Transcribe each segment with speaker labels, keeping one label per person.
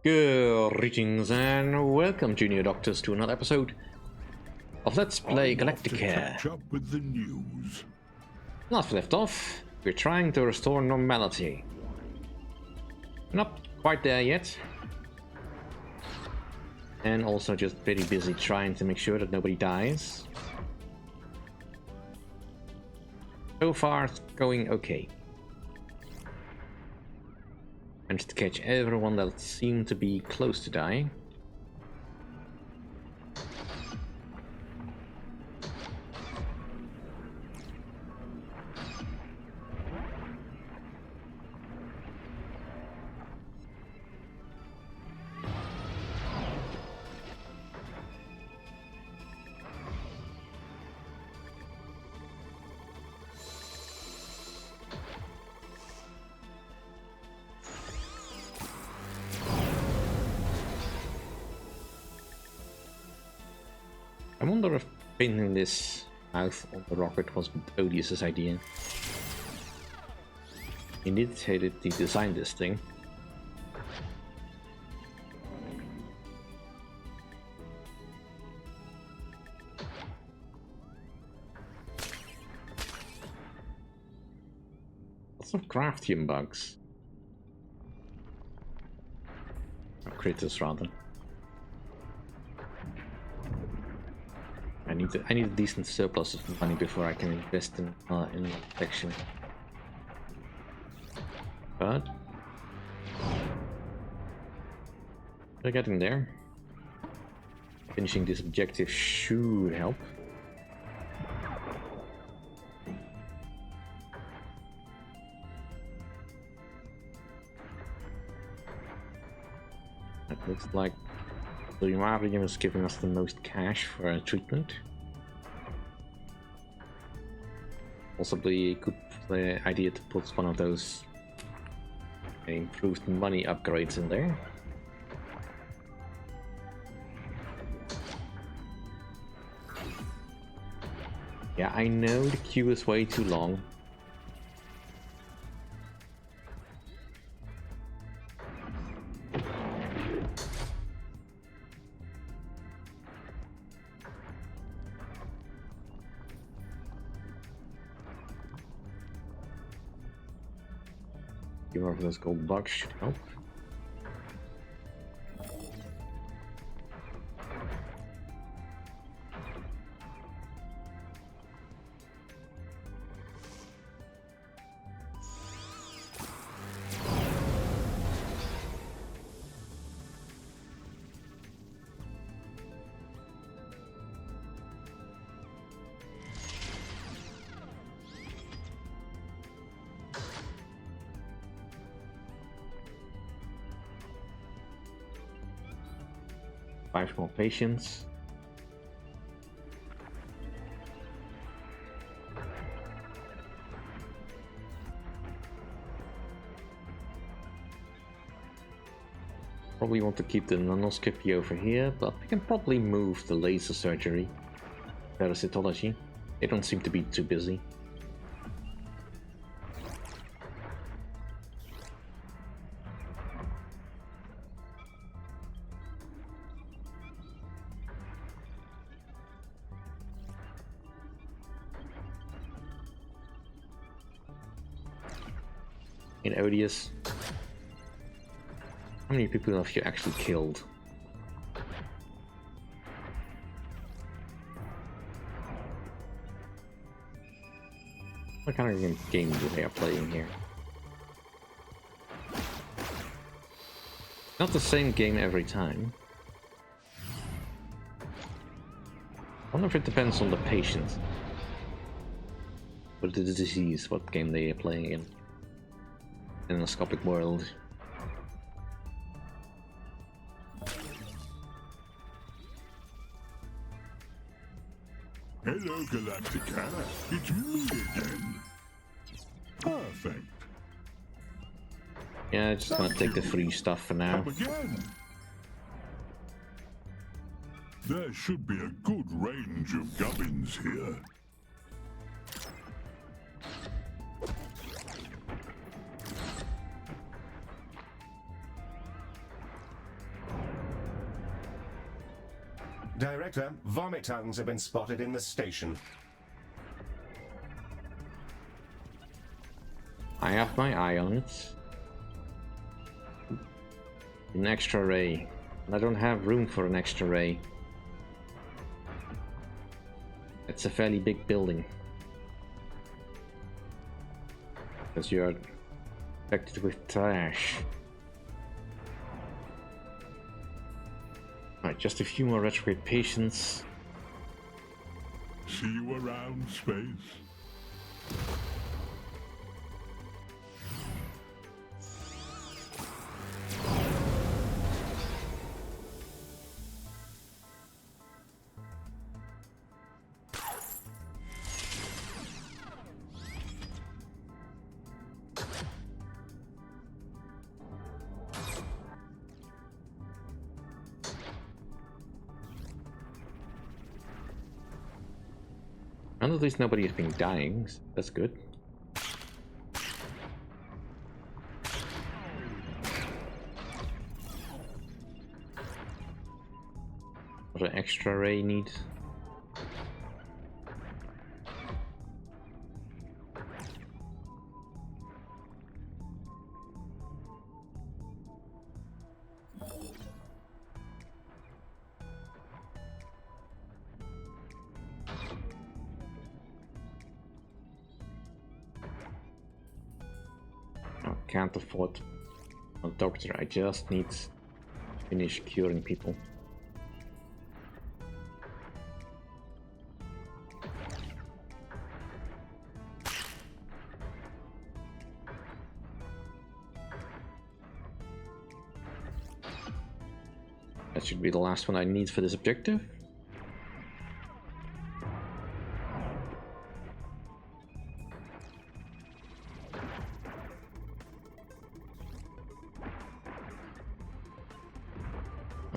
Speaker 1: Greetings and welcome, Junior Doctors, to another episode of Let's Play Galacticare.
Speaker 2: Catch up with the news.
Speaker 1: Last we left off, we're trying to restore normality. Not quite there yet. And also just very busy trying to make sure that nobody dies. So far, it's going okay. Managed to catch everyone that seemed to be close to dying. I wonder if painting this mouth on the rocket was Odysseus' idea. He did say that he designed this thing. Lots of craftium bugs. Or critters, rather. I need a decent surplus of money before I can invest in protection. But we're getting there. Finishing this objective should help. It looks like the Umarium is giving us the most cash for a treatment. Possibly a good idea to put one of those improved money upgrades in there. Yeah, I know the queue is way too long. Few more of those gold bucks should help. Five more patients. Probably want to keep the Nanoscopy over here, but we can probably move the laser surgery. Parasitology. They don't seem to be too busy. In Odious, how many people have you actually killed? What kind of game do they are playing here? Not the same game every time. I wonder if it depends on the patient. Or the disease, what game they are playing in. In the Nanoscopic world.
Speaker 2: Hello, Galacticare. It's me again. Perfect.
Speaker 1: Yeah, just gonna take the free stuff for now.
Speaker 2: Up again. There should be a good range of gubbins here.
Speaker 3: Director, vomit tongues have been spotted in the station.
Speaker 1: I have my eye on it. An extra ray. I don't have room for an extra ray. It's a fairly big building. Because you're infected with trash. Alright, just a few more retrograde patients.
Speaker 2: See you around, Space.
Speaker 1: And at least nobody has been dying, so that's good. What an extra ray need? Can't afford a doctor, I just need to finish curing people. That should be the last one I need for this objective.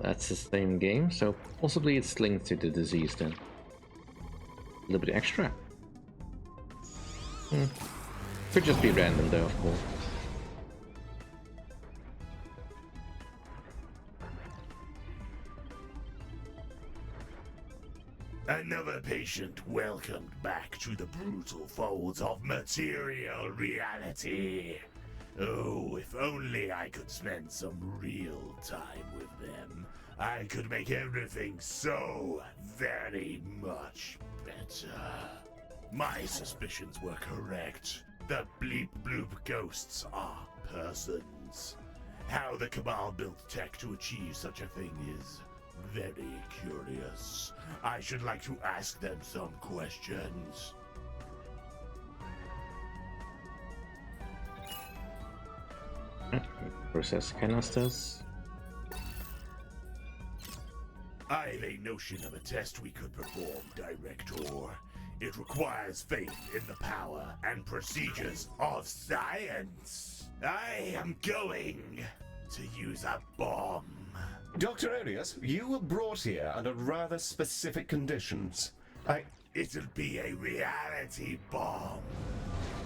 Speaker 1: That's the same game, so possibly it's linked to the disease then. A little bit extra. Could just be random though, of course.
Speaker 4: Another patient welcomed back to the brutal folds of material reality. Oh, if only I could spend some real time with them. I could make everything so very much better. My suspicions were correct. The bleep bloop ghosts are persons. How the Cabal built tech to achieve such a thing is very curious. I should like to ask them some questions.
Speaker 1: Process canisters.
Speaker 4: I've a notion of a test we could perform, Director. It requires faith in the power and procedures of science. I am going to use a bomb.
Speaker 3: Dr. Odious, you were brought here under rather specific conditions.
Speaker 4: It'll be a reality bomb.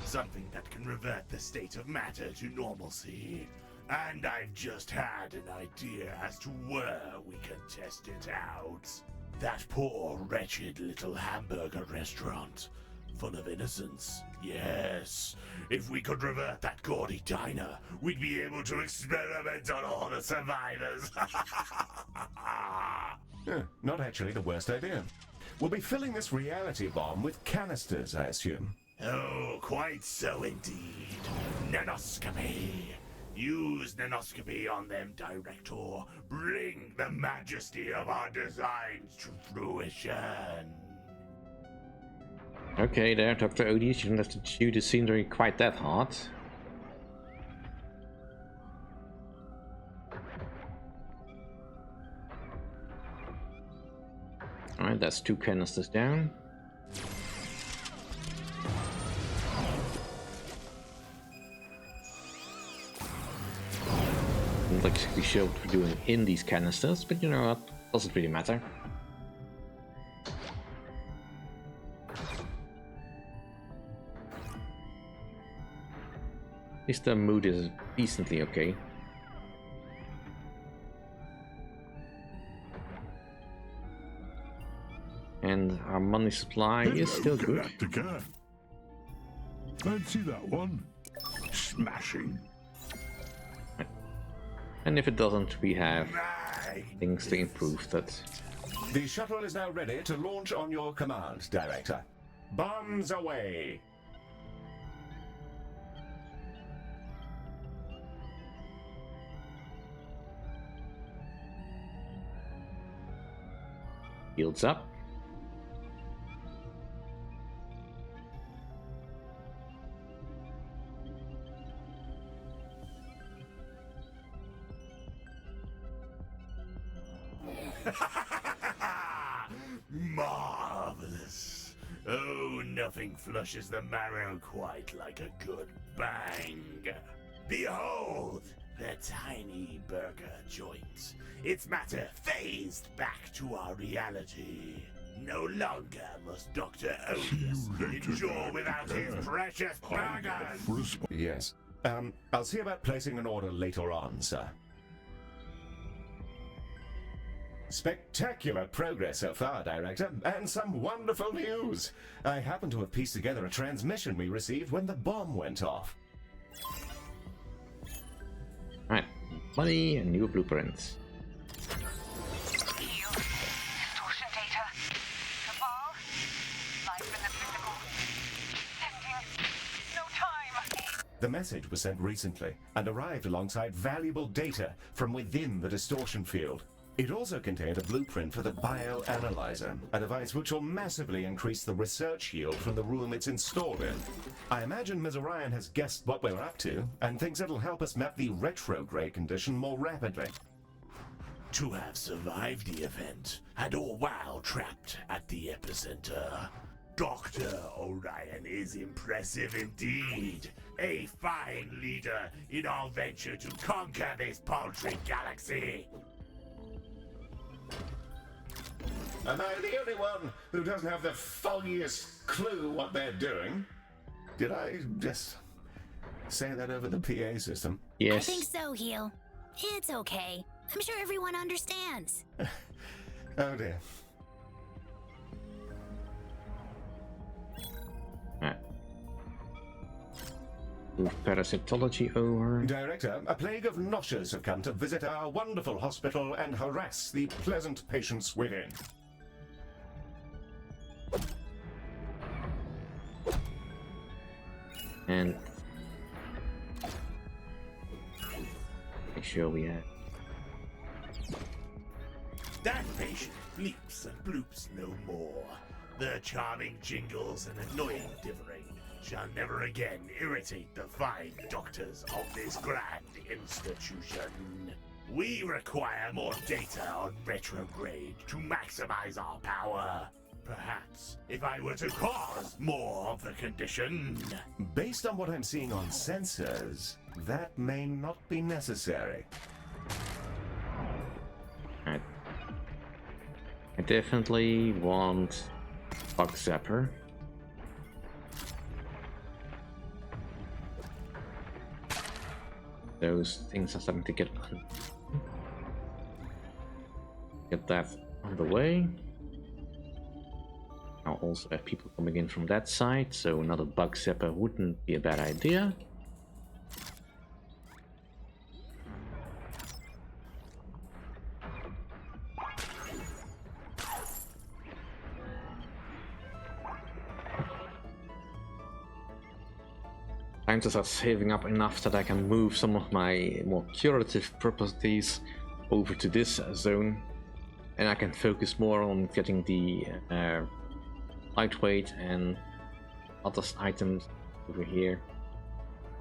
Speaker 4: Something that can revert the state of matter to normalcy. And I've just had an idea as to where we can test it out. That poor, wretched little hamburger restaurant. Full of innocence, yes. If we could revert that gaudy diner, we'd be able to experiment on all the survivors.
Speaker 3: Not actually the worst idea. We'll be filling this reality bomb with canisters, I assume.
Speaker 4: Oh, quite so indeed. Nanoscopy. Use nanoscopy on them, Director. Bring the majesty of our designs to fruition.
Speaker 1: Okay there, Dr. Odious, you don't have to chew the scenery quite that hard. Alright, that's 2 canisters down. Not exactly sure what we're doing in these canisters, but you know what, doesn't really matter. At least the mood is decently okay. And our money supply is still good.
Speaker 2: Galacticare. Fancy that one? Smashing.
Speaker 1: And if it doesn't, we have things to improve that.
Speaker 3: The shuttle is now ready to launch on your command, Director. Bombs away!
Speaker 1: Shields up.
Speaker 4: Marvelous. Oh, nothing flushes the marrow quite like a good bang. Behold, the tiny burger joint. Its matter phased back to our reality. No longer must Dr. Odious endure without his precious burgers.
Speaker 3: Yes. I'll see about placing an order later on, sir. Spectacular progress so far, Director, and some wonderful news. I happen to have pieced together a transmission we received when the bomb went off.
Speaker 1: Alright, money and new blueprints.
Speaker 5: Distortion data. Cabal. Life in the physical. Sending. No time.
Speaker 3: The message was sent recently and arrived alongside valuable data from within the distortion field. It also contained a blueprint for the bioanalyzer, a device which will massively increase the research yield from the room it's installed in. I imagine Ms. Orion has guessed what we're up to and thinks it'll help us map the retrograde condition more rapidly.
Speaker 4: To have survived the event, and all while trapped at the epicenter, Dr. Orion is impressive indeed. A fine leader in our venture to conquer this paltry galaxy.
Speaker 3: Am I the only one who doesn't have the foggiest clue what they're doing? Did I just say that over the PA system?
Speaker 1: Yes.
Speaker 6: I think so, Heel. It's okay. I'm sure everyone understands.
Speaker 3: Oh dear.
Speaker 1: Alright. Move parasitology over.
Speaker 3: Director, a plague of noshers have come to visit our wonderful hospital and harass the pleasant patients within.
Speaker 1: And make sure we have.
Speaker 4: That patient bleeps and bloops no more. Their charming jingles and annoying dithering shall never again irritate the fine doctors of this grand institution. We require more data on retrograde to maximize our power. Perhaps if I were to cause more of the condition.
Speaker 3: Based on what I'm seeing on sensors, that may not be necessary.
Speaker 1: Alright. I definitely want Bug Zapper. Those things are starting to get that on the way. Now also have people coming in from that side, so another Bug Zapper wouldn't be a bad idea. Time to start saving up enough that I can move some of my more curative properties over to this zone, and I can focus more on getting the lightweight and other items over here.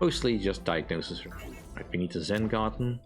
Speaker 1: Mostly just diagnosis. Right, we need a Zen Garden.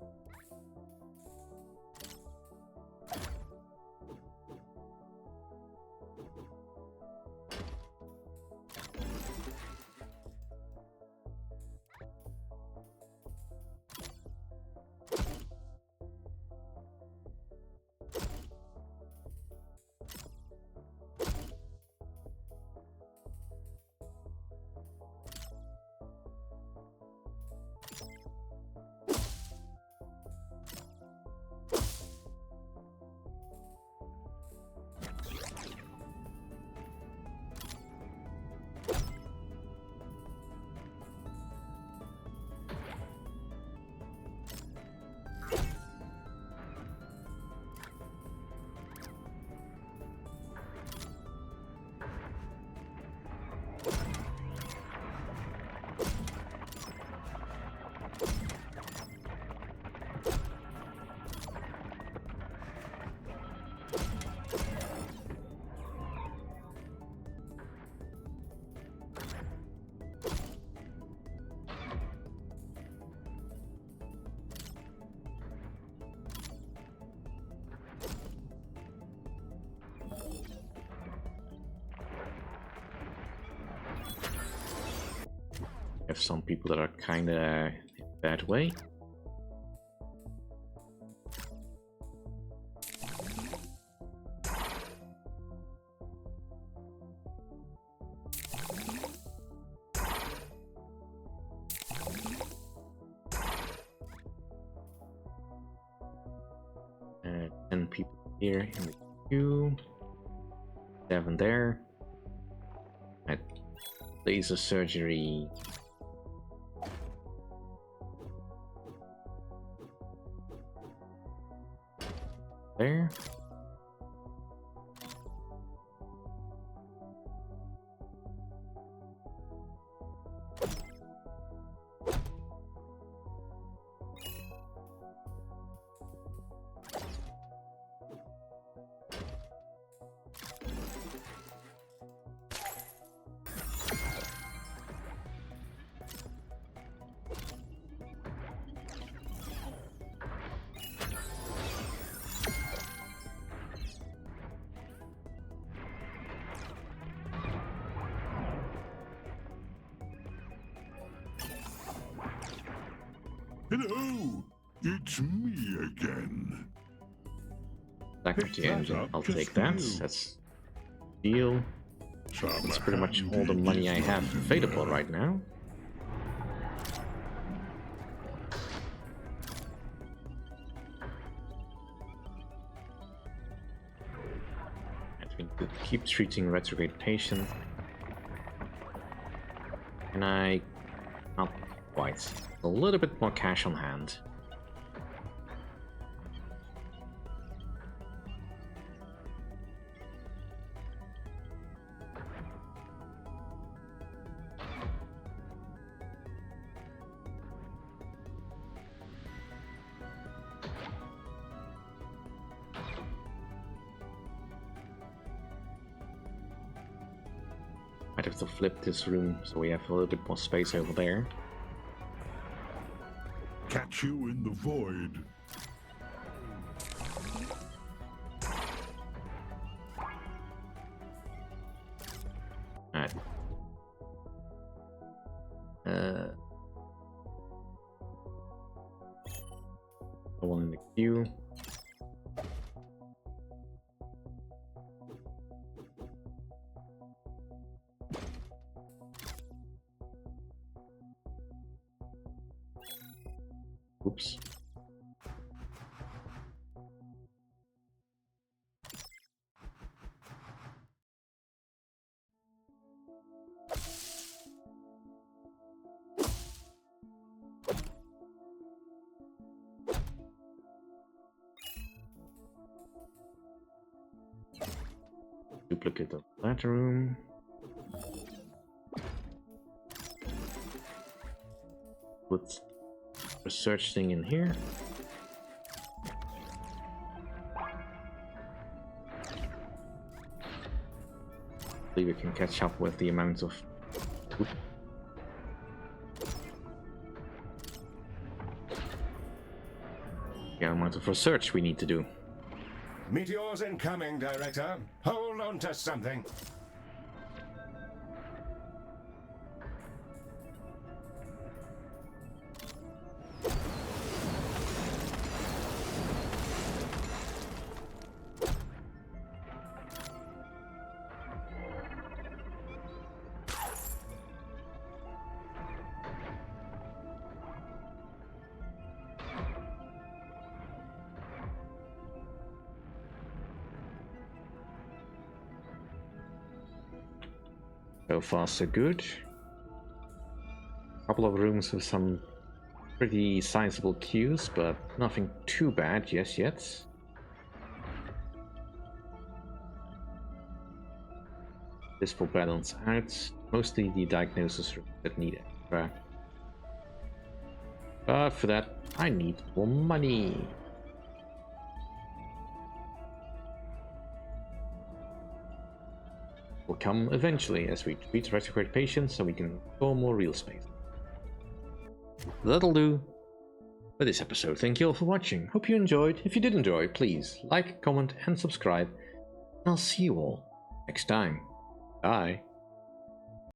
Speaker 1: There's some people that are kinda in a bad way. Uh, 10 people here in the queue. 7 there. Right. Laser surgery. There.
Speaker 2: Hello, it's me again.
Speaker 1: Galacticare engine. I'll take that. That's deal. That's pretty much all the money I have available right now. And we could keep treating retrograde patients. And I not quite. A little bit more cash on hand. Might have to flip this room so we have a little bit more space over there.
Speaker 2: Catch you in the void.
Speaker 1: Alright. The one in the queue. Oops. Duplicate of that room. Put research thing in here. Hopefully we can catch up with the amount of research we need to do.
Speaker 3: Meteors incoming, Director. Hold on to something.
Speaker 1: So far so good. A couple of rooms with some pretty sizable queues, but nothing too bad just yet. This will balance out mostly the diagnosis rooms that need extra. But for that, I need more money. Will come eventually as we treat retrograde patients so we can store more real space. That'll do for this episode. Thank you all for watching. Hope you enjoyed. If you did enjoy, please like, comment and subscribe. And I'll see you all next time. Bye.